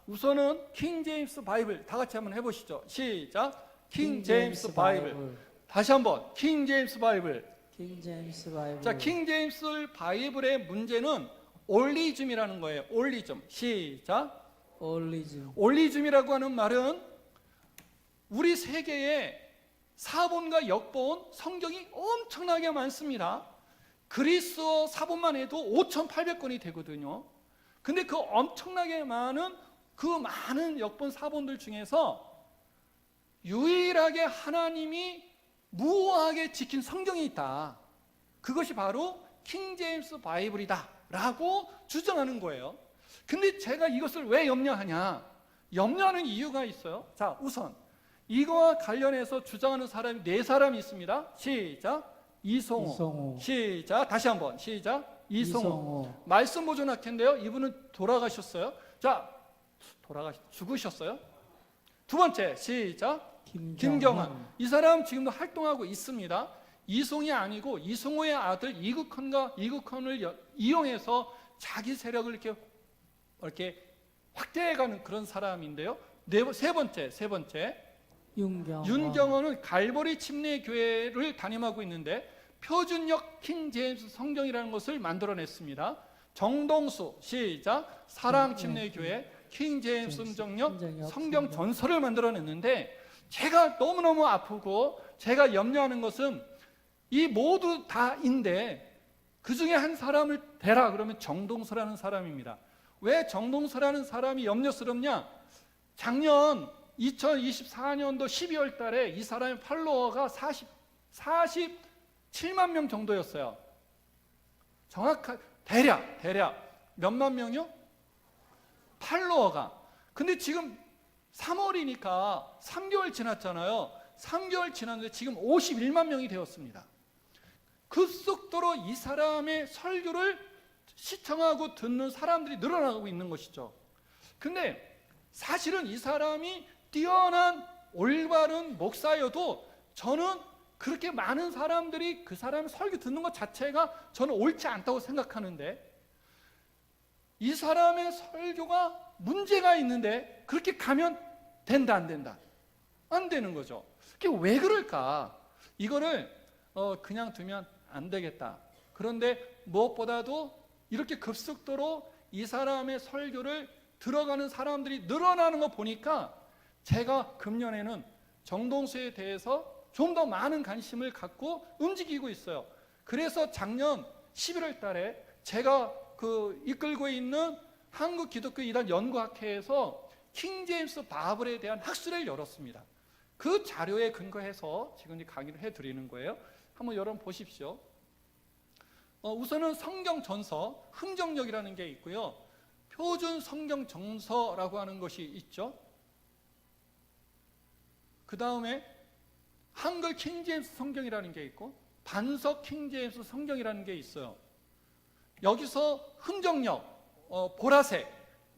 우선은 킹 제임스 바이블 다 같이 한번 해보시죠. 시작. 킹 제임스 바이블. 다시 한번 킹 제임스 바이블. 킹 제임스 바이블. 자, 킹 제임스 바이블의 문제는 올리즘이라는 거예요. 올리즘. 시작. 올리즘. 올리즘이라고 하는 말은 우리 세계에 사본과 역본 성경이 엄청나게 많습니다. 그리스어 사본만 해도 5,800권이 되거든요. 근데 그 엄청나게 많은 그 많은 역본 사본들 중에서 유일하게 하나님이 무오하게 지킨 성경이 있다. 그것이 바로 킹 제임스 바이블이다 라고 주장하는 거예요. 근데 제가 이것을 왜 염려하냐? 염려하는 이유가 있어요. 자, 우선 이거와 관련해서 주장하는 사람이 4사람이 있습니다. 시작. 이송호. 시작. 다시 한번 시작. 이송호. 말씀 보존학회인데요. 이분은 돌아가셨어요. 자, 죽으셨어요. 두 번째 시작. 김경환. 이 사람 지금도 활동하고 있습니다. 이송이 아니고 이송호의 아들 이국헌을 이용해서 자기 세력을 이렇게 확대해가는 그런 사람인데요. 세 번째 윤경원은 갈보리 침례교회를 담임하고 있는데 표준역 킹 제임스 성경이라는 것을 만들어냈습니다. 정동수 시작. 사랑 침례교회 킹 제임스 성경 전서를 만들어냈는데 제가 너무너무 아프고 제가 염려하는 것은 이 모두 다인데 그 중에 한 사람을 대라 그러면 정동수라는 사람입니다. 왜 정동수라는 사람이 염려스럽냐? 작년 2024년도 12월 달에 이 사람의 팔로워가 47만 명 정도였어요. 대략 몇만 명이요? 팔로워가. 근데 지금 3월이니까 3개월 지났잖아요. 3개월 지났는데 지금 51만 명이 되었습니다. 급속도로 이 사람의 설교를 시청하고 듣는 사람들이 늘어나고 있는 것이죠. 근데 사실은 이 사람이 뛰어난 올바른 목사여도 저는 그렇게 많은 사람들이 그 사람의 설교 듣는 것 자체가 저는 옳지 않다고 생각하는데 이 사람의 설교가 문제가 있는데 그렇게 가면 된다 안 된다? 안 되는 거죠. 그게 왜 그럴까? 이거를 그냥 두면 안 되겠다. 그런데 무엇보다도 이렇게 급속도로 이 사람의 설교를 들어가는 사람들이 늘어나는 거 보니까 제가 금년에는 정동수에 대해서 좀 더 많은 관심을 갖고 움직이고 있어요. 그래서 작년 11월 달에 제가 이끌고 있는 한국기독교이단 연구학회에서 킹 제임스 바이블에 대한 학술회를 열었습니다. 그 자료에 근거해서 지금 강의를 해드리는 거예요. 한번 여러분 보십시오. 우선은 성경 전서, 흥정역이라는 게 있고요. 표준 성경 정서라고 하는 것이 있죠. 그 다음에 한글 킹 제임스 성경이라는 게 있고 반석 킹 제임스 성경이라는 게 있어요. 여기서 흥정역, 보라색,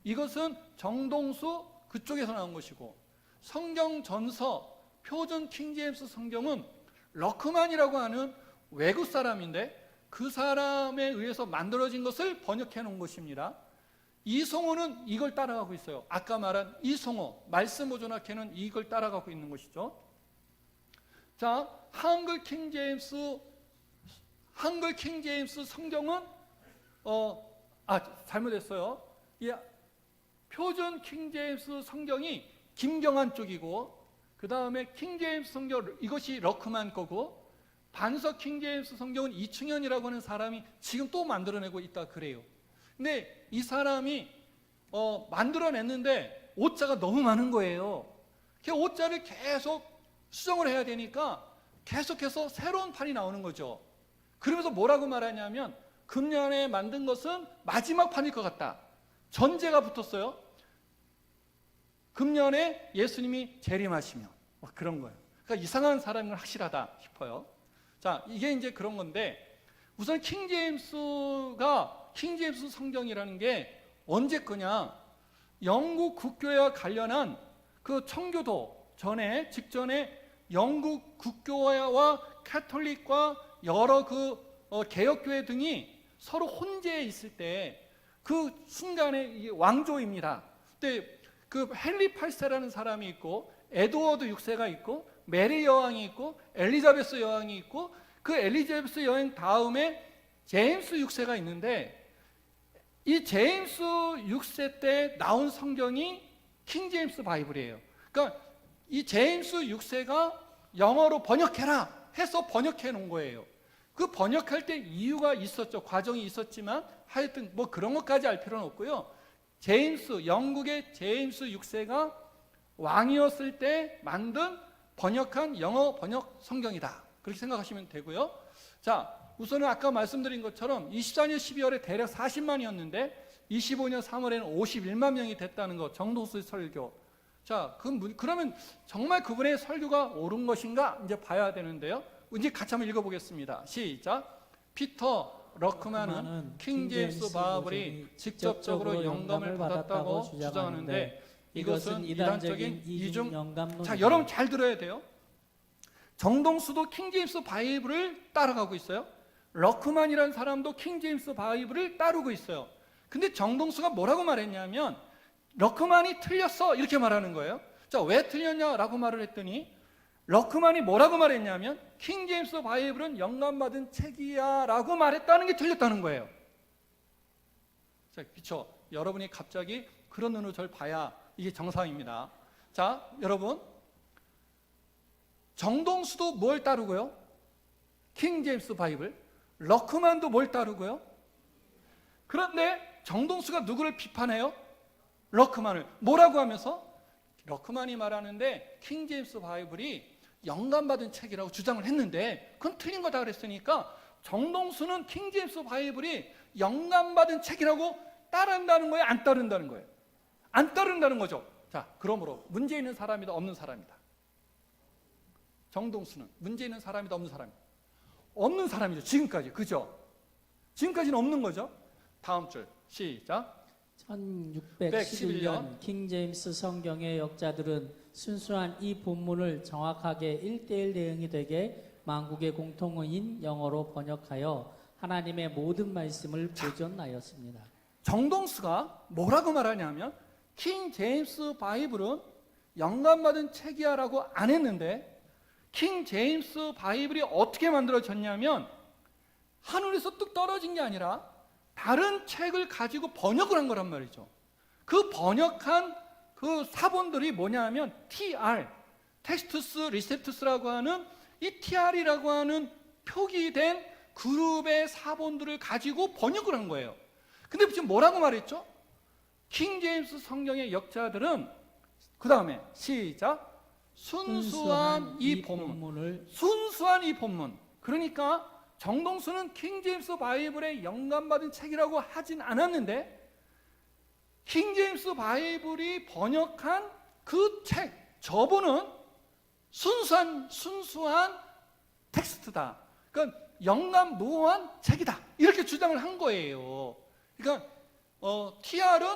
이것은 정동수 그쪽에서 나온 것이고 성경 전서, 표준 킹 제임스 성경은 러크만이라고 하는 외국 사람인데 그 사람에 의해서 만들어진 것을 번역해 놓은 것입니다. 이송호는 이걸 따라가고 있어요. 아까 말한 이송호, 말씀 보존학회는 이걸 따라가고 있는 것이죠. 자, 한글 킹 제임스 성경은 잘못했어요. 표준 king 제임스 성경이 김경환 쪽이고 그 다음에 킹 제임스 성경 이것이 러크만 거고 반석 킹 제임스 성경은 이충현이라고 하는 사람이 지금 또 만들어내고 있다 그래요. 근데 이 사람이 만들어냈는데 오자가 너무 많은 거예요. 그 오자를 계속 수정을 해야 되니까 계속해서 새로운 판이 나오는 거죠. 그러면서 뭐라고 말하냐면 금년에 만든 것은 마지막 판일 것 같다. 전제가 붙었어요. 금년에 예수님이 재림하시면 그런 거예요. 그러니까 이상한 사람은 확실하다 싶어요. 자, 이게 이제 그런 건데 우선 킹 제임스 성경이라는 게 언제 거냐? 영국 국교회와 관련한 그 청교도 직전에 영국 국교회와 카톨릭과 여러 개혁교회 등이 서로 혼재해 있을 때 그 순간에 이게 왕조입니다. 근데 그 헨리 8세라는 사람이 있고 에드워드 6세가 있고 메리 여왕이 있고 엘리자베스 여왕이 있고 그 엘리자베스 여왕 다음에 제임스 6세가 있는데 이 제임스 6세 때 나온 성경이 킹 제임스 바이블이에요. 그러니까 이 제임스 6세가 영어로 번역해라 해서 번역해 놓은 거예요. 그 번역할 때 이유가 있었죠. 과정이 있었지만 하여튼 뭐 그런 것까지 알 필요는 없고요. 영국의 제임스 6세가 왕이었을 때 만든 번역한 영어 번역 성경이다. 그렇게 생각하시면 되고요. 자, 우선은 아까 말씀드린 것처럼 24년 12월에 대략 40만이었는데 25년 3월에는 51만 명이 됐다는 것, 정동수의 설교. 자, 그러면 정말 그분의 설교가 옳은 것인가 이제 봐야 되는데요. 이제 같이 한번 읽어보겠습니다. 시작. 피터 러크만은 킹 제임스 바이블이 직접적으로 영감을 받았다고 주장하는데 이것은 이단적인 이중 영감론입니다. 자, 여러분 잘 들어야 돼요. 정동수도 킹 제임스 바이블을 따라가고 있어요. 러크만이라는 사람도 킹 제임스 바이블을 따르고 있어요. 근데 정동수가 뭐라고 말했냐면 러크만이 틀렸어 이렇게 말하는 거예요. 자, 왜 틀렸냐라고 말을 했더니 러크만이 뭐라고 말했냐면 킹 제임스 바이블은 영감받은 책이야 라고 말했다는 게 틀렸다는 거예요. 자, 그렇죠. 여러분이 갑자기 그런 눈으로 저를 봐야 이게 정상입니다. 자, 여러분 정동수도 뭘 따르고요? 킹 제임스 바이블. 러크만도 뭘 따르고요? 그런데 정동수가 누구를 비판해요? 러크만을. 뭐라고 하면서? 러크만이 말하는데 킹 제임스 바이블이 영감받은 책이라고 주장을 했는데 그건 틀린 거다 그랬으니까 정동수는 킹 제임스 바이블이 영감받은 책이라고 따른다는 거예요? 안 따른다는 거예요? 안 따른다는 거죠. 자, 그러므로 문제 있는 사람이다 없는 사람이다. 정동수는 문제 있는 사람이다 없는 사람이다. 없는 사람이죠. 지금까지. 그죠? 지금까지는 없는 거죠. 다음 줄 시작. 1611년 킹 제임스 성경의 역자들은 순수한 이 본문을 정확하게 1:1 대응이 되게 만국의 공통어인 영어로 번역하여 하나님의 모든 말씀을 보존하였습니다. 정동수가 뭐라고 말하냐면 킹 제임스 바이블은 영감받은 책이야라고 안 했는데 킹 제임스 바이블이 어떻게 만들어졌냐면 하늘에서 뚝 떨어진 게 아니라 다른 책을 가지고 번역을 한 거란 말이죠. 그 번역한 그 사본들이 뭐냐면 TR, 텍스투스 리셉투스라고 하는 이 TR이라고 하는 표기된 그룹의 사본들을 가지고 번역을 한 거예요. 근데 지금 뭐라고 말했죠? 킹 제임스 성경의 역자들은 그 다음에 시작. 순수한 이 본문. 순수한 이 본문. 그러니까 정동수는 킹 제임스 바이블의 영감받은 책이라고 하진 않았는데 킹 제임스 바이블이 번역한 그 책, 저분은 순수한 텍스트다. 그러니까 영감 무한 책이다. 이렇게 주장을 한 거예요. 그러니까 TR은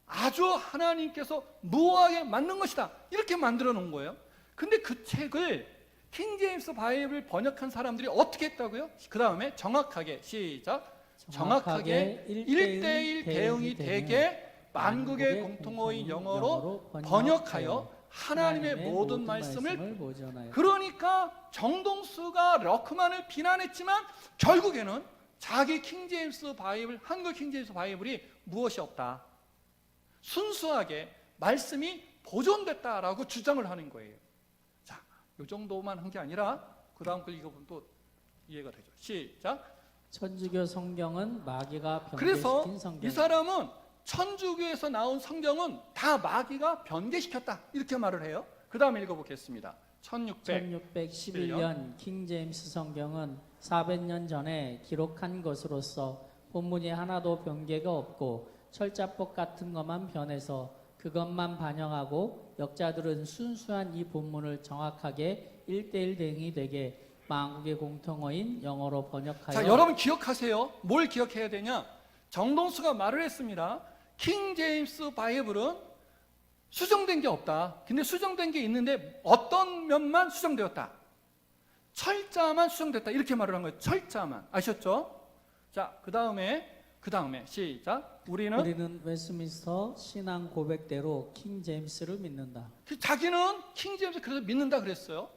아주 하나님께서 무하게 만든 것이다. 이렇게 만들어 놓은 거예요. 근데 그 책을 킹 제임스 바이블 번역한 사람들이 어떻게 했다고요? 그 다음에 정확하게 시작. 정확하게 1:1 대응이 되게 만국의 공통어인 영어로 번역하여 하나님의 모든 말씀을 보존하여. 그러니까 정동수가 러크만을 비난했지만 결국에는 자기 킹 제임스 바이블, 한글 킹 제임스 바이블이 무엇이 없다. 순수하게 말씀이 보존됐다라고 주장을 하는 거예요. 자, 이 정도만 한 게 아니라 그 다음 걸 읽어보면 또 이해가 되죠. 시작. 천주교 성경은 마귀가 그래서 변개시킨 성경. 이 사람은 천주교에서 나온 성경은 다 마귀가 변개시켰다 이렇게 말을 해요. 그 다음에 읽어보겠습니다. 1611년 킹 제임스 성경은 400년 전에 기록한 것으로서 본문이 하나도 변개가 없고 철자법 같은 것만 변해서 그것만 반영하고 역자들은 순수한 이 본문을 정확하게 1:1 대응이 되게 만국의 공통어인 영어로 번역하여. 자, 여러분 기억하세요. 뭘 기억해야 되냐? 정동수가 말을 했습니다. 킹 제임스 바이블은 수정된 게 없다. 근데 수정된 게 있는데 어떤 면만 수정되었다. 철자만 수정됐다. 이렇게 말을 한 거예요. 철자만. 아셨죠? 자, 그 다음에 시작. 우리는 웨스트민스터 신앙 고백대로 킹 제임스를 믿는다. 자기는 킹 제임스 그래서 믿는다 그랬어요.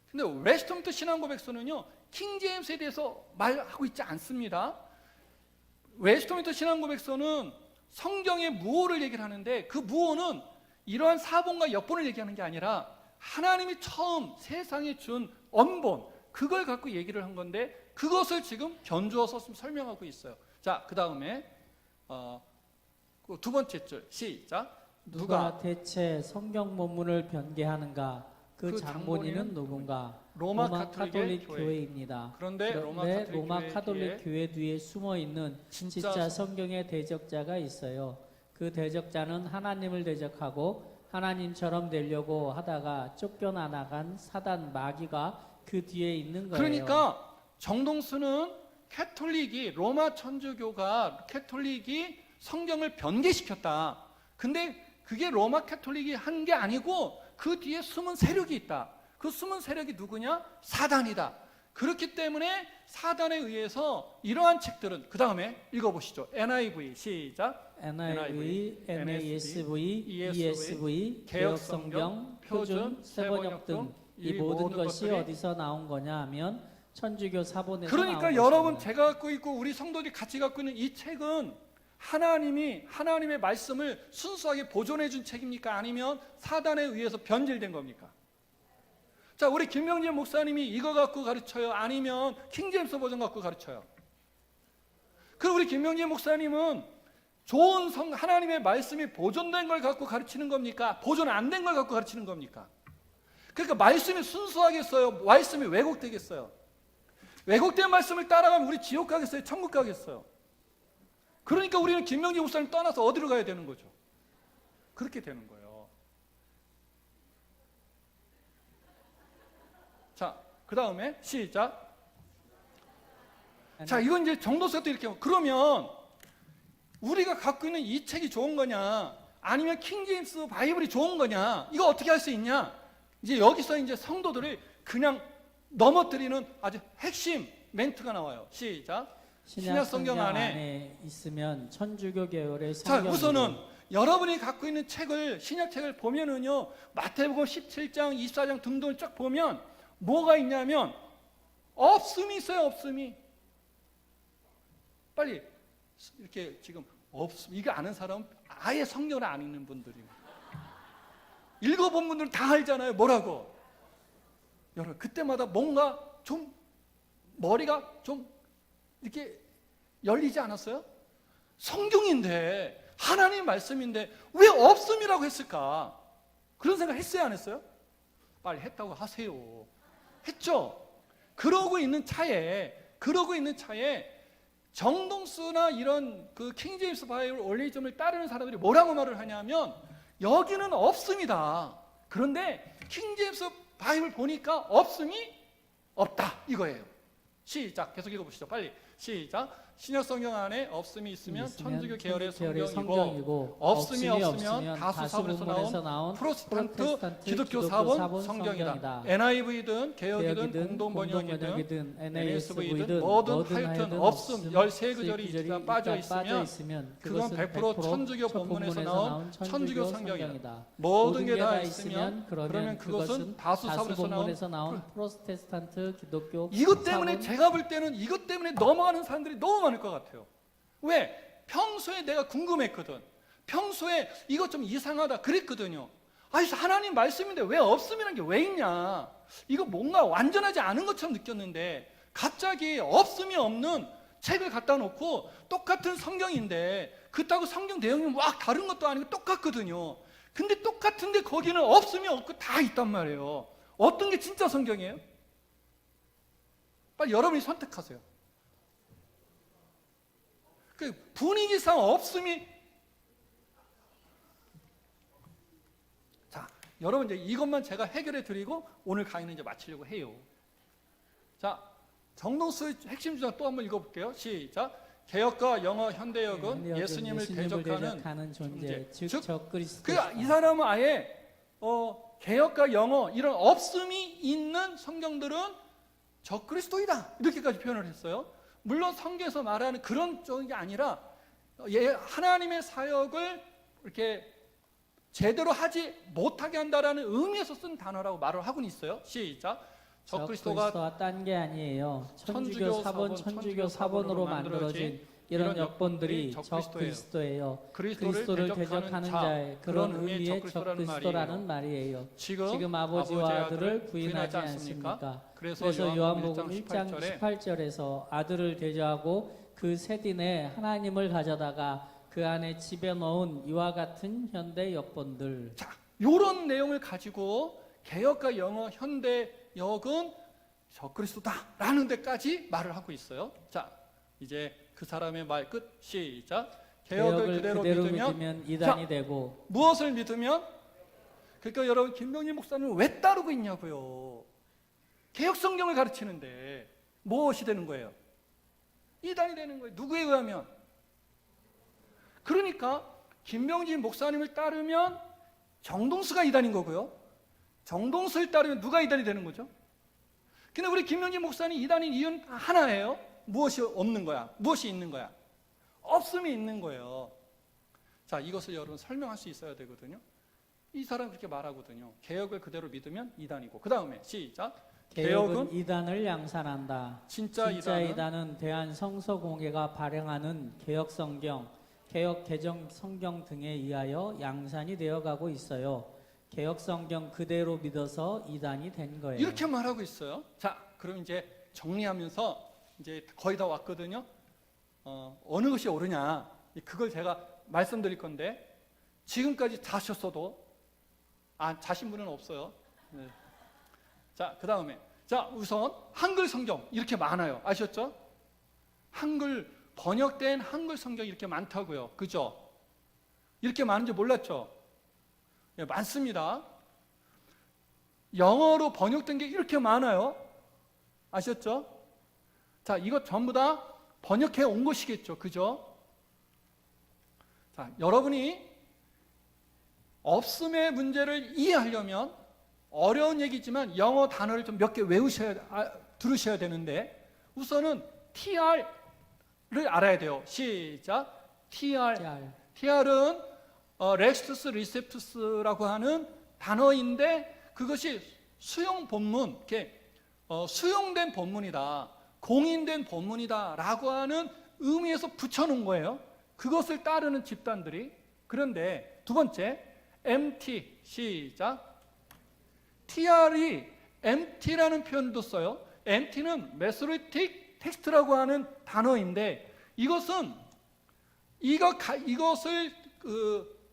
근데 웨스트민스터 신앙 고백서는요, 킹 제임스에 대해서 말하고 있지 않습니다. 웨스트민스터 신앙 고백서는 성경의 무오를 얘기를 하는데, 그 무오는 이러한 사본과 역본을 얘기하는 게 아니라 하나님이 처음 세상에 준 언본, 그걸 갖고 얘기를 한 건데, 그것을 지금 견주어서 설명하고 있어요. 자, 그 다음에 두 번째 줄 시작. 누가 대체 성경 본문을 변개하는가? 그 장본인은 누군가? 로마 카톨릭 교회입니다. 그런데 로마 카톨릭 교회 뒤에 숨어 있는 진짜 성경의 대적자가 있어요. 그 대적자는 하나님을 대적하고 하나님처럼 되려고 하다가 쫓겨나간 사단 마귀가 그 뒤에 있는 거예요. 그러니까 정동수는 로마 천주교가 캐톨릭이 성경을 변개시켰다. 근데 그게 로마 캐톨릭이 한 게 아니고 그 뒤에 숨은 세력이 있다. 그 숨은 세력이 누구냐? 사단이다. 그렇기 때문에 사단에 의해서 이러한 책들은, 그 다음에 읽어보시죠. NIV 시작. NIV, NASV, ESV, 개역성경, 표준, 세번역 등 이 모든 것이 어디서 나온 거냐 하면 천주교 사본에서 그러니까 나온 여러분, 것입니다. 제가 갖고 있고 우리 성도들이 같이 갖고 있는 이 책은 하나님의 말씀을 순수하게 보존해 준 책입니까? 아니면 사단에 의해서 변질된 겁니까? 자, 우리 김명재 목사님이 이거 갖고 가르쳐요? 아니면 킹제임스 버전 갖고 가르쳐요? 그럼 우리 김명재 목사님은 좋은 하나님의 말씀이 보존된 걸 갖고 가르치는 겁니까? 보존 안 된 걸 갖고 가르치는 겁니까? 그러니까 말씀이 순수하겠어요? 말씀이 왜곡되겠어요? 왜곡된 말씀을 따라가면 우리 지옥 가겠어요? 천국 가겠어요? 그러니까 우리는 김명재 목사님 떠나서 어디로 가야 되는 거죠? 그렇게 되는 거예요. 자, 그 다음에 시작. 자, 이건 이제 정도수가 또 이렇게, 그러면 우리가 갖고 있는 이 책이 좋은 거냐, 아니면 킹제임스 바이블이 좋은 거냐, 이거 어떻게 할 수 있냐? 이제 여기서 이제 성도들을 그냥 넘어뜨리는 아주 핵심 멘트가 나와요. 시작. 신약 성경 안에 있으면 천주교 계열의 자, 성경. 우선은 여러분이 갖고 있는 책을, 신약책을 보면은요, 마태복음 17장, 24장 등등을 쫙 보면 뭐가 있냐면 없음이 있어요. 없음이. 빨리 이렇게 지금 없음, 이거 아는 사람은 아예 성경을 안 읽는 분들이에요. 읽어본 분들은 다 알잖아요. 뭐라고? 여러분, 그때마다 뭔가 좀 머리가 좀 이렇게 열리지 않았어요? 성경인데, 하나님의 말씀인데 왜 없음이라고 했을까? 그런 생각 했어요? 안 했어요? 빨리 했다고 하세요. 했죠? 그러고 있는 차에 정동수나 이런 그 킹제임스 바이블 올리즘을 따르는 사람들이 뭐라고 말을 하냐면, 여기는 없음이다. 그런데 킹제임스 바이블 보니까 없음이 없다, 이거예요. 시작. 계속 읽어보시죠. 빨리. 시작. 신약 성경 안에 없음이 있으면 천주교 계열의 성경이고, 없음이 없으면 다수 사본에서 나온 프로테스탄트 기독교 사본 성경이다. NIV든 개역이든 공동 번역이든 NASV든 뭐든 하여튼 없음 13구절이 빠져 있으면 그건 100% 천주교 본문에서 나온 천주교 성경이다. 모든 게 다 있으면 그러면 그것은 다수 사본에서 나온 프로테스탄트 기독교. 이것 때문에 제가 볼 때는 이것 때문에 넘어가는 사람들이 너무 많을 것 같아요. 왜? 평소에 내가 궁금했거든. 평소에 이것 좀 이상하다 그랬거든요. 아니, 하나님 말씀인데 왜 없음이라는 게 왜 있냐, 이거 뭔가 완전하지 않은 것처럼 느꼈는데, 갑자기 없음이 없는 책을 갖다 놓고 똑같은 성경인데, 그렇다고 성경 내용이 막 다른 것도 아니고 똑같거든요. 근데 똑같은데 거기는 없음이 없고 다 있단 말이에요. 어떤 게 진짜 성경이에요? 빨리 여러분이 선택하세요. 그 분위기상 없음이. 자, 여러분, 이제 이것만 제가 해결해 드리고 오늘 강의는 이제 마치려고 해요. 자, 정동수의 핵심 주장 또 한번 읽어볼게요. 시작. 개역과 영어 현대역은 예수님을 대적하는 존재, 즉 적그리스도. 이 사람은 아예 개역과 영어 이런 없음이 있는 성경들은 적그리스도이다, 이렇게까지 표현을 했어요. 물론 성경에서 말하는 그런 쪽이 아니라 하나님의 사역을 이렇게 제대로 하지 못하게 한다라는 의미에서 쓴 단어라고 말을 하고는 있어요. 시작. 적그리스도가 딴 게 아니에요. 천주교 사본, 천주교 사본으로 만들어진 이런 역본들이 적그리스도예요. 그리스도를 대적하는 자의 그런 의미의 적그리스도라는 말이에요. 지금 아버지와 아들을 부인하지 않습니까? 그래서 요한복음 1장 18절에서 아들을 대조하고 그 셋인에 하나님을 가져다가 그 안에 집어넣은 이와 같은 현대 역본들. 자, 이런 내용을 가지고 개역과 영어 현대역은 적그리스도다라는 데까지 말을 하고 있어요. 자, 이제 그 사람의 말 끝. 시작. 개역을 그대로 믿으면 이단이 자, 되고. 무엇을 믿으면? 그러니까 여러분, 김병진 목사님은 왜 따르고 있냐고요. 개역 성경을 가르치는데 무엇이 되는 거예요? 이단이 되는 거예요. 누구에 의하면? 그러니까 김병진 목사님을 따르면 정동수가 이단인 거고요. 정동수를 따르면 누가 이단이 되는 거죠? 근데 우리 김병진 목사님 이단인 이유는 하나예요. 무엇이 없는 거야? 무엇이 있는 거야? 없음이 있는 거예요. 자, 이것을 여러분 설명할 수 있어야 되거든요. 이 사람 그렇게 말하거든요. 개역을 그대로 믿으면 이단이고. 그 다음에 시작. 개역은 이단을 양산한다. 진짜 이단은 대한성서공회가 발행하는 개역성경, 개역 개정 성경 등에 의하여 양산이 되어가고 있어요. 개역성경 그대로 믿어서 이단이 된 거예요. 이렇게 말하고 있어요. 자, 그럼 이제 정리하면서 이제 거의 다 왔거든요. 어느 것이 옳으냐, 그걸 제가 말씀드릴 건데 지금까지 자셨어도 자신 분은 없어요. 네. 자, 그 다음에 자, 우선 한글 성경 이렇게 많아요. 아셨죠? 한글 번역된 한글 성경이 이렇게 많다고요. 그죠? 이렇게 많은지 몰랐죠? 예, 많습니다. 영어로 번역된 게 이렇게 많아요. 아셨죠? 자, 이거 전부 다 번역해 온 것이겠죠. 그죠? 자, 여러분이 없음의 문제를 이해하려면 어려운 얘기지만 영어 단어를 좀 몇 개 들으셔야 되는데 우선은 TR를 알아야 돼요. 시작. TR은 렉스투스 리셉투스라고 하는 단어인데 그것이 수용 본문, 이렇게 수용된 본문이다, 공인된 본문이다라고 하는 의미에서 붙여놓은 거예요. 그것을 따르는 집단들이. 그런데 두 번째, MT, 시작. TR이 MT라는 표현도 써요. MT는 메소리틱 텍스트라고 하는 단어인데 이것을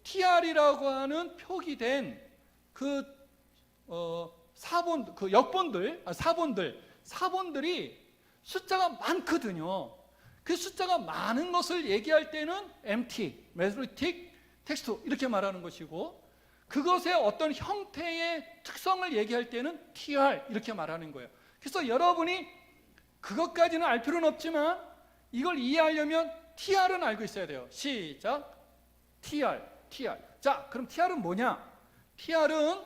TR이라고 하는 표기된 사본들이 숫자가 많거든요. 그 숫자가 많은 것을 얘기할 때는 MT, 메소리틱 텍스트 이렇게 말하는 것이고 그것의 어떤 형태의 특성을 얘기할 때는 TR 이렇게 말하는 거예요. 그래서 여러분이 그것까지는 알 필요는 없지만 이걸 이해하려면 TR은 알고 있어야 돼요. 시작. TR. 자, 그럼 TR은 뭐냐? TR은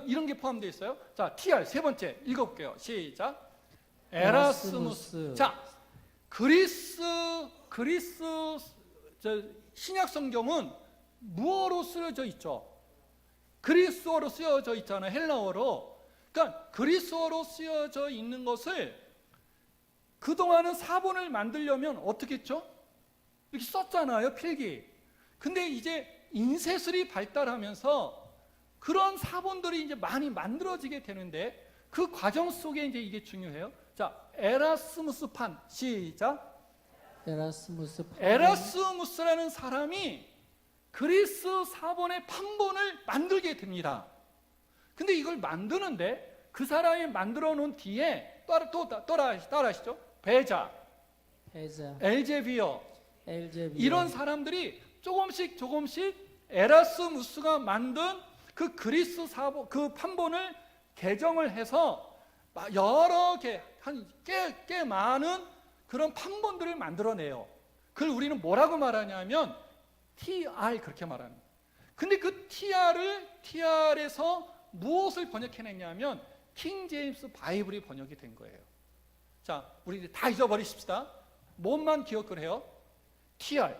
이런 게 포함되어 있어요. 자, TR 세 번째 읽어볼게요. 시작. 에라스무스. 자, 그리스 신약 성경은 무어로 쓰여져 있죠. 그리스어로 쓰여져 있잖아요. 헬라어로. 그러니까 그리스어로 쓰여져 있는 것을 그동안은 사본을 만들려면 어떻게 했죠? 이렇게 썼잖아요. 필기. 근데 이제 인쇄술이 발달하면서 그런 사본들이 이제 많이 만들어지게 되는데 그 과정 속에 이제 이게 중요해요. 자, 에라스무스판. 시작. 에라스무스라는 사람이 그리스 사본의 판본을 만들게 됩니다. 근데 이걸 만드는데 그 사람이 만들어 놓은 뒤에 따라하시죠? 베자, 엘제비어 이런 사람들이 조금씩 에라스무스가 만든 그 그리스 사본 그 판본을 개정을 해서 여러 개, 꽤 많은 그런 판본들을 만들어내요. 그걸 우리는 뭐라고 말하냐면 TR 그렇게 말하는. 근데 그 TR에서 무엇을 번역해냈냐면 킹 제임스 바이블이 번역이 된 거예요. 자, 우리 다 잊어버리십시다. 뭔만 기억을 해요? TR.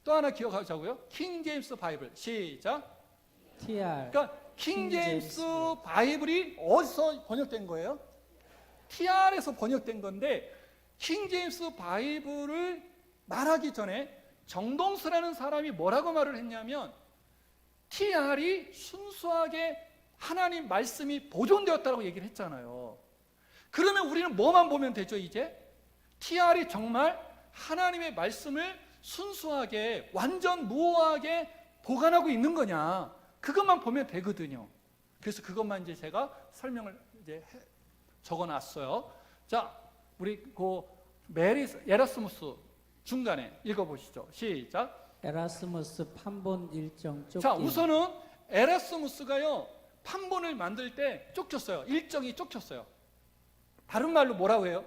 또 하나 기억하자고요. 킹 제임스 바이블. 시작. TR. 그러니까 킹 제임스 바이블이 어디서 번역된 거예요? TR에서 번역된 건데, 킹 제임스 바이블을 말하기 전에 정동수라는 사람이 뭐라고 말을 했냐면, TR이 순수하게 하나님 말씀이 보존되었다고 얘기를 했잖아요. 그러면 우리는 뭐만 보면 되죠, 이제? TR이 정말 하나님의 말씀을 순수하게, 완전 무오하게 보관하고 있는 거냐, 그것만 보면 되거든요. 그래서 그것만 이제 제가 설명을 이제 적어놨어요. 자, 우리 그 에라스무스 중간에 읽어보시죠. 시작. 에라스무스 판본 일정 쫓기. 자, 우선은 에라스무스가요, 판본을 만들 때 쫓겼어요. 일정이 쫓겼어요. 다른 말로 뭐라고 해요?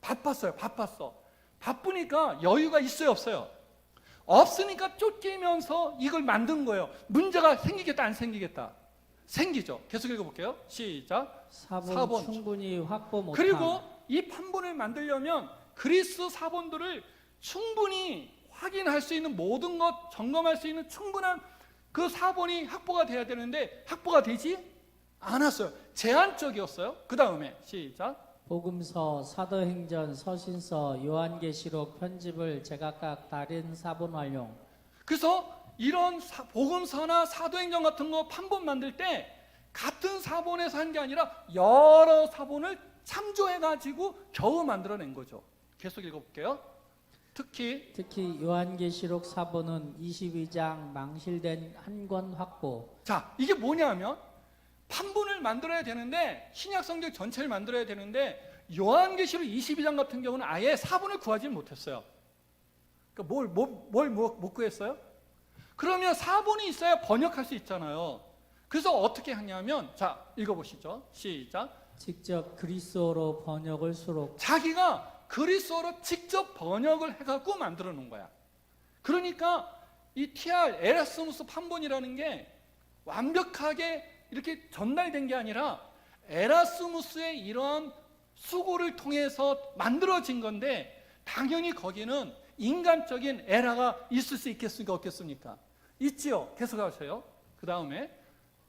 바빴어요. 바빴어. 바쁘니까 여유가 있어요, 없어요? 없으니까 쫓기면서 이걸 만든 거예요. 문제가 생기겠다, 안 생기겠다? 생기죠. 계속 읽어볼게요. 시작. 사본 충분히 확보 못함. 그리고 이 판본을 만들려면 그리스 사본들을 충분히 확인할 수 있는, 모든 것 점검할 수 있는 충분한 그 사본이 확보가 돼야 되는데 확보가 되지 않았어요. 제한적이었어요. 그 다음에 시작. 복음서, 사도행전, 서신서, 요한계시록 편집을 제각각 다른 사본 활용. 그래서 이런 복음서나 사도행전 같은 거 판본 만들 때 같은 사본에서 한 게 아니라 여러 사본을 참조해가지고 겨우 만들어낸 거죠. 계속 읽어볼게요. 특히 요한계시록 사본은 22장 망실된 한 권 확보. 자, 이게 뭐냐면 판본을 만들어야 되는데, 신약 성경 전체를 만들어야 되는데 요한계시록 22장 같은 경우는 아예 사본을 구하지 못했어요. 그러니까 못 구했어요? 그러면 사본이 있어야 번역할 수 있잖아요. 그래서 어떻게 하냐면, 자, 읽어보시죠. 시작. 직접 그리스어로 번역을 수록. 자기가 그리스어로 직접 번역을 해갖고 만들어 놓은 거야. 그러니까 이 TR 에라스무스 판본이라는 게 완벽하게 이렇게 전달된 게 아니라 에라스무스의 이러한 수고를 통해서 만들어진 건데, 당연히 거기는 인간적인 에러가 있을 수 있겠습니까, 없겠습니까? 있지요. 계속하세요. 그 다음에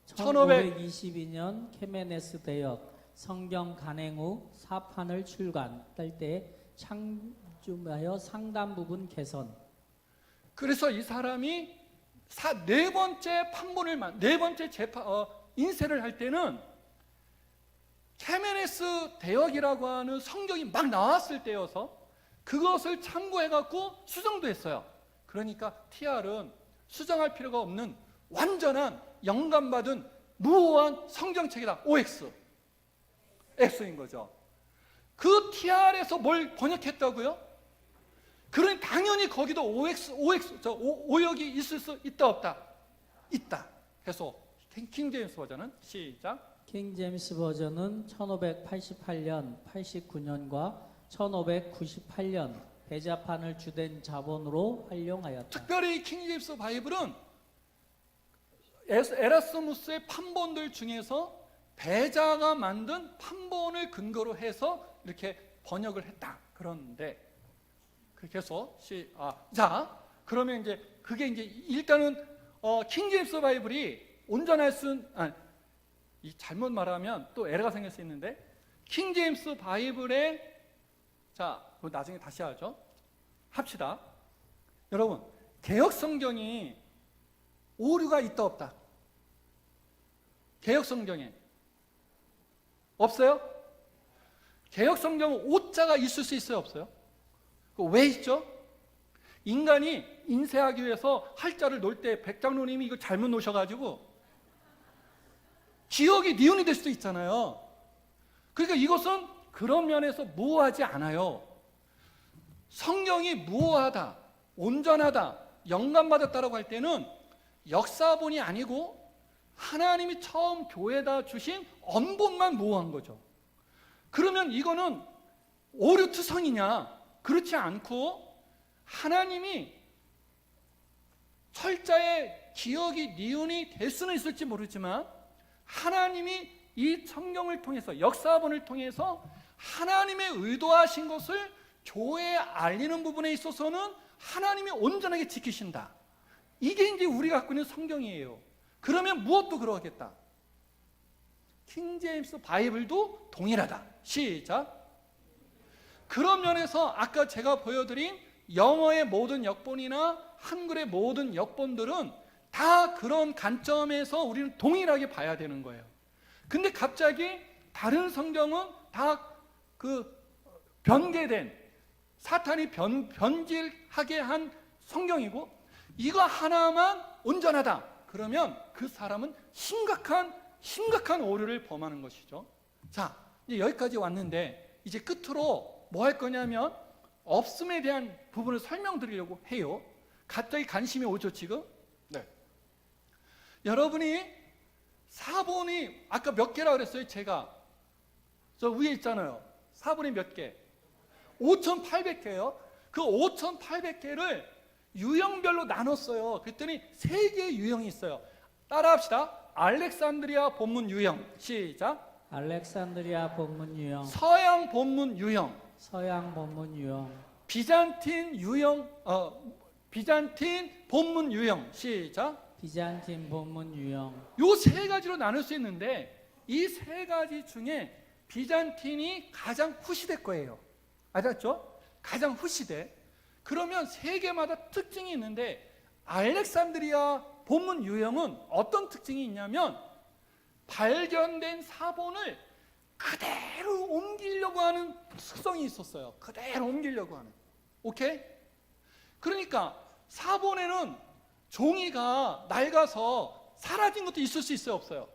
1522년 케메네스 대역 성경 간행 후 사판을 출간할 때 창조하여 상당 부분 개선. 그래서 이 사람이 네 번째 판본을 네 번째 인쇄를 할 때는 케메네스 대역이라고 하는 성경이 막 나왔을 때여서 그것을 참고해갖고 수정도 했어요. 그러니까 TR은 수정할 필요가 없는 완전한 영감받은 무오한 성경책이다. OX. X인 거죠. 그 TR에서 뭘 번역했다고요? 그러니 당연히 거기도 오역이 있을 수 있다, 없다? 있다. 해서 킹 제임스 버전은 시작. 킹 제임스 버전은 1588년, 89년과 1598년 배자판을 주된 자본으로 활용하였다. 특별히 킹 제임스 바이블은 에라스무스의 판본들 중에서 배자가 만든 판본을 근거로 해서 이렇게 번역을 했다. 그런데 그래서 자, 그러면 이제 그게 이제 일단은 킹 제임스 바이블이 온전할 이 잘못 말하면 또 에러가 생길 수 있는데, 킹 제임스 바이블의, 자, 나중에 다시 하죠. 합시다. 여러분, 개역 성경이 오류가 있다, 없다? 개역 성경에 없어요? 개역 성경은 오자가 있을 수 있어요, 없어요? 왜 있죠? 인간이 인쇄하기 위해서 할자를 놓을 때 백장로님이 이거 잘못 놓으셔가지고 기억이 니은이 될 수도 있잖아요. 그러니까 이것은 그런 면에서 무오하지 않아요. 성경이 무오하다, 온전하다, 영감받았다라고 할 때는 역사본이 아니고 하나님이 처음 교회에다 주신 언본만 무오한 거죠. 그러면 이거는 오류투성이냐? 그렇지 않고 하나님이 철자의 기억이 니은이 될 수는 있을지 모르지만 하나님이 이 성경을 통해서, 역사본을 통해서 하나님의 의도하신 것을 교회에 알리는 부분에 있어서는 하나님이 온전하게 지키신다. 이게 이제 우리가 갖고 있는 성경이에요. 그러면 무엇도 그러겠다. 킹제임스 바이블도 동일하다. 시작. 그런 면에서 아까 제가 보여드린 영어의 모든 역본이나 한글의 모든 역본들은 다 그런 관점에서 우리는 동일하게 봐야 되는 거예요. 근데 갑자기 다른 성경은 다 그 변개된, 사탄이 변질하게 한 성경이고 이거 하나만 온전하다. 그러면 그 사람은 심각한 오류를 범하는 것이죠. 자, 이제 여기까지 왔는데 이제 끝으로 뭐 할 거냐면 없음에 대한 부분을 설명드리려고 해요. 갑자기 관심이 오죠, 지금? 네. 여러분이 사본이 아까 몇 개라고 그랬어요? 제가 저 위에 있잖아요. 사본이 몇 개? 5,800개요. 그 5,800개를 유형별로 나눴어요. 그랬더니 3개의 유형이 있어요. 따라합시다. 알렉산드리아 본문 유형. 시작. 알렉산드리아 본문 유형, 서양 본문 유형, 서양 본문 유형, 비잔틴 유형, 비잔틴 본문 유형. 시작. 비잔틴 본문 유형. 요 3가지로 나눌 수 있는데 이 3가지 중에 비잔틴이 가장 후시대 거예요. 알았죠? 가장 후시대. 그러면 3개마다 특징이 있는데 알렉산드리아 본문 유형은 어떤 특징이 있냐면 발견된 사본을 그대로 옮기려고 하는 특성이 있었어요. 그대로 옮기려고 하는. 오케이? 그러니까 사본에는 종이가 낡아서 사라진 것도 있을 수 있어요, 없어요?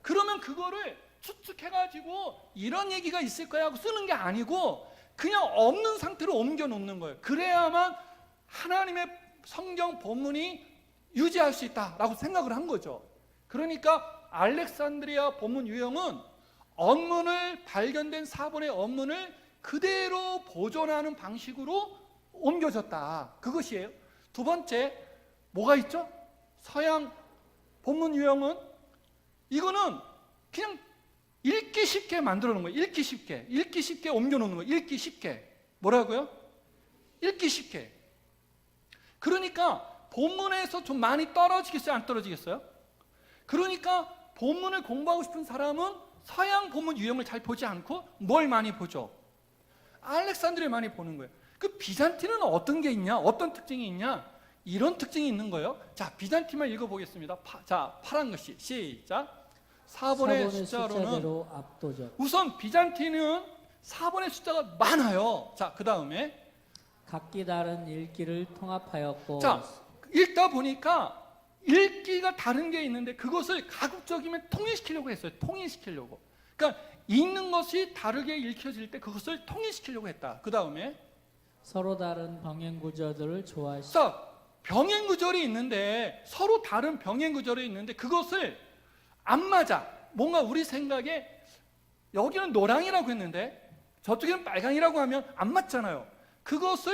그러면 그거를 추측해가지고 이런 얘기가 있을 거야 하고 쓰는 게 아니고 그냥 없는 상태로 옮겨 놓는 거예요. 그래야만 하나님의 성경 본문이 유지할 수 있다라고 생각을 한 거죠. 그러니까 알렉산드리아 본문 유형은 언문을, 발견된 사본의 언문을 그대로 보존하는 방식으로 옮겨졌다. 그것이에요. 두 번째, 뭐가 있죠? 서양 본문 유형은 이거는 그냥 읽기 쉽게 만들어 놓은 거예요. 읽기 쉽게 옮겨 놓는 거예요. 읽기 쉽게. 뭐라고요? 읽기 쉽게. 그러니까 본문에서 좀 많이 떨어지겠어요? 안 떨어지겠어요? 그러니까 본문을 공부하고 싶은 사람은 서양 본문 유형을 잘 보지 않고 뭘 많이 보죠? 알렉산드리아 많이 보는 거예요. 그 비잔틴은 어떤 게 있냐? 어떤 특징이 있냐? 이런 특징이 있는 거예요. 자, 비잔틴만 읽어보겠습니다. 자, 파란 글씨 시작. 4번의 숫자로는 숫자대로 압도적. 우선 비잔틴은 4번의 숫자가 많아요. 자, 그 다음에 각기 다른 읽기를 통합하였고. 자, 읽다 보니까 읽기가 다른 게 있는데 그것을 가급적이면 통일시키려고 했어요. 통일시키려고. 그러니까 읽는 것이 다르게 읽혀질 때 그것을 통일시키려고 했다. 그 다음에 서로 다른 병행 구조들을 조화시. 자, 병행 구절이 있는데 서로 다른 병행 구절이 있는데 그것을 안 맞아. 뭔가 우리 생각에 여기는 노랑이라고 했는데 저쪽에는 빨강이라고 하면 안 맞잖아요. 그것을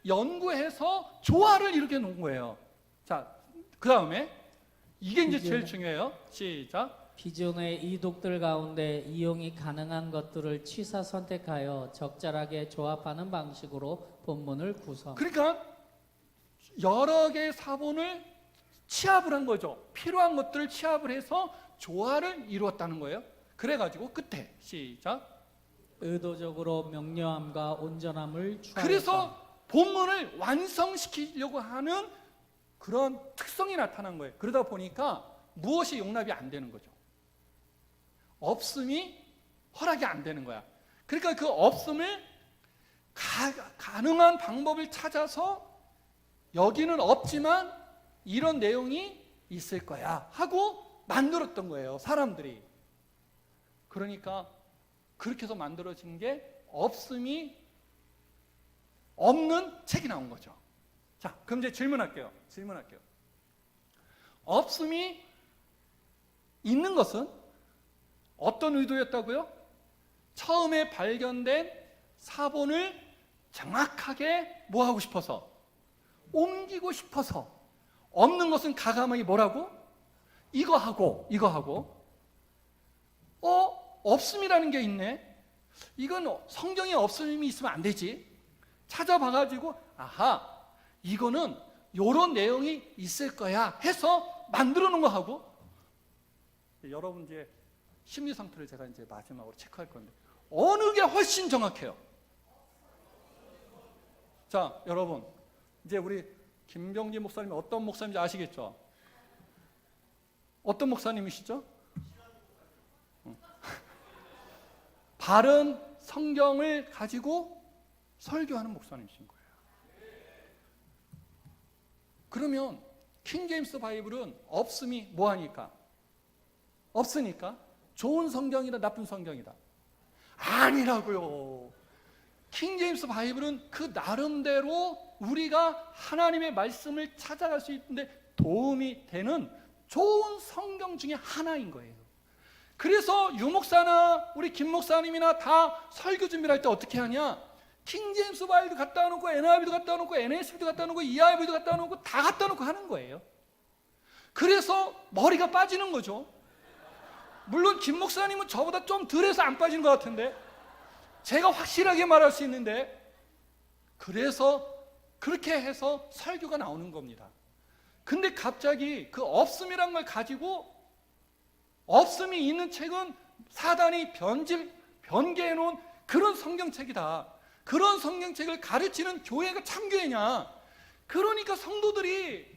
연구해서 조화를 이렇게 놓은 거예요. 자, 그 다음에 이게 이제 제일 중요해요. 시작. 기존의 이독들 가운데 이용이 가능한 것들을 취사 선택하여 적절하게 조합하는 방식으로 본문을 구성. 그러니까 여러 개의 사본을 취합을 한 거죠. 필요한 것들을 취합을 해서 조화를 이루었다는 거예요. 그래가지고 끝에 시작. 의도적으로 명료함과 온전함을 추구하였다. 그래서 본문을 완성시키려고 하는 그런 특성이 나타난 거예요. 그러다 보니까 무엇이 용납이 안 되는 거죠. 없음이 허락이 안 되는 거야. 그러니까 그 없음을 가능한 방법을 찾아서 여기는 없지만 이런 내용이 있을 거야 하고 만들었던 거예요, 사람들이. 그러니까 그렇게 해서 만들어진 게 없음이 없는 책이 나온 거죠. 자, 그럼 이제 질문할게요. 없음이 있는 것은 어떤 의도였다고요? 처음에 발견된 사본을 정확하게 뭐 하고 싶어서? 옮기고 싶어서. 없는 것은 가감하게 뭐라고? 이거 하고 없음이라는 게 있네. 이건 성경에 없음이 있으면 안 되지. 찾아봐가지고 아하, 이거는 요런 내용이 있을 거야 해서 만들어 놓은 거 하고, 여러분 이제 심리 상태를 제가 이제 마지막으로 체크할 건데 어느 게 훨씬 정확해요? 자, 여러분 이제 우리 김병지 목사님이 어떤 목사님인지 아시겠죠? 어떤 목사님이시죠? 바른 성경을 가지고 설교하는 목사님이신 거예요. 그러면 킹제임스 바이블은 없음이 뭐하니까? 없으니까 좋은 성경이다 나쁜 성경이다? 아니라고요. 킹제임스 바이블은 그 나름대로 우리가 하나님의 말씀을 찾아갈 수 있는데 도움이 되는 좋은 성경 중에 하나인 거예요. 그래서 유 목사나 우리 김 목사님이나 다 설교 준비를 할 때 어떻게 하냐? 킹제임스 바이블도 갖다 놓고 NIV도 갖다 놓고 NASB도 갖다 놓고 ERV도 갖다 놓고 다 갖다 놓고 하는 거예요. 그래서 머리가 빠지는 거죠. 물론 김 목사님은 저보다 좀 덜해서 안 빠진 것 같은데 제가 확실하게 말할 수 있는데, 그래서 그렇게 해서 설교가 나오는 겁니다. 근데 갑자기 그 없음이란 걸 가지고 없음이 있는 책은 사단이 변개해 놓은 그런 성경책이다, 그런 성경책을 가르치는 교회가 참교회냐? 그러니까 성도들이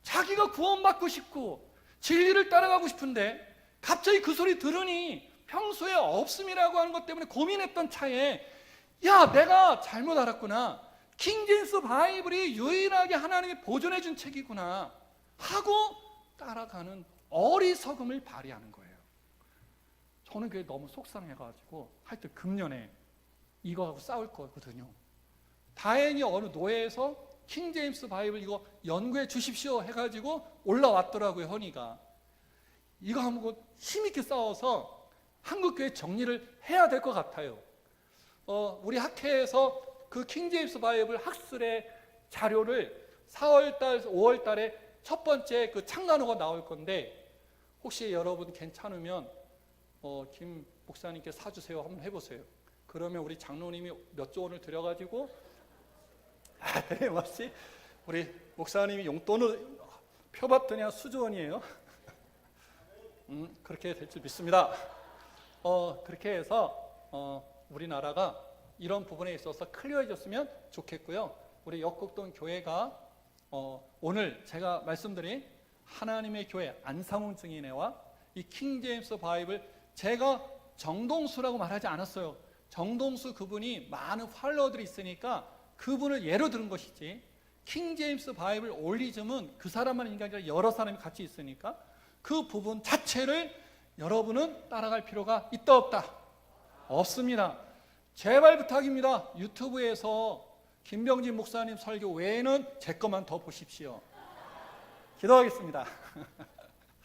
자기가 구원받고 싶고 진리를 따라가고 싶은데 갑자기 그 소리 들으니 평소에 없음이라고 하는 것 때문에 고민했던 차에, 야, 내가 잘못 알았구나, 킹제임스 바이블이 유일하게 하나님이 보존해 준 책이구나 하고 따라가는 어리석음을 발휘하는 거예요. 저는 그게 너무 속상해가지고 하여튼 금년에 이거하고 싸울 거거든요. 다행히 어느 노예에서 킹제임스 바이블 이거 연구해 주십시오 해가지고 올라왔더라고요. 허니가 이거 한번 힘있게 싸워서 한국교회 정리를 해야 될 것 같아요. 우리 학회에서 그 킹제임스 바이블 학술의 자료를 4월달, 5월달에 첫 번째 그 창간호가 나올 건데, 혹시 여러분 괜찮으면 김 목사님께 사주세요. 한번 해보세요. 그러면 우리 장로님이 몇 조 원을 들여가지고, 맞지? 우리 목사님이 용돈을 펴봤더니 수조원이에요. 그렇게 될 줄 믿습니다. 그렇게 해서 우리나라가 이런 부분에 있어서 클리어해졌으면 좋겠고요. 우리 역곡동 교회가 오늘 제가 말씀드린 하나님의 교회 안상훈 증인회와 이 킹제임스 바이블, 제가 정동수라고 말하지 않았어요. 정동수 그분이 많은 팔로워들이 있으니까 그분을 예로 들은 것이지, 킹제임스 바이블 올리즘은 그 사람만 있는 게 아니라 여러 사람이 같이 있으니까 그 부분 자체를 여러분은 따라갈 필요가 있다 없다? 없습니다. 제발 부탁입니다. 유튜브에서 김병진 목사님 설교 외에는 제 것만 더 보십시오. 기도하겠습니다.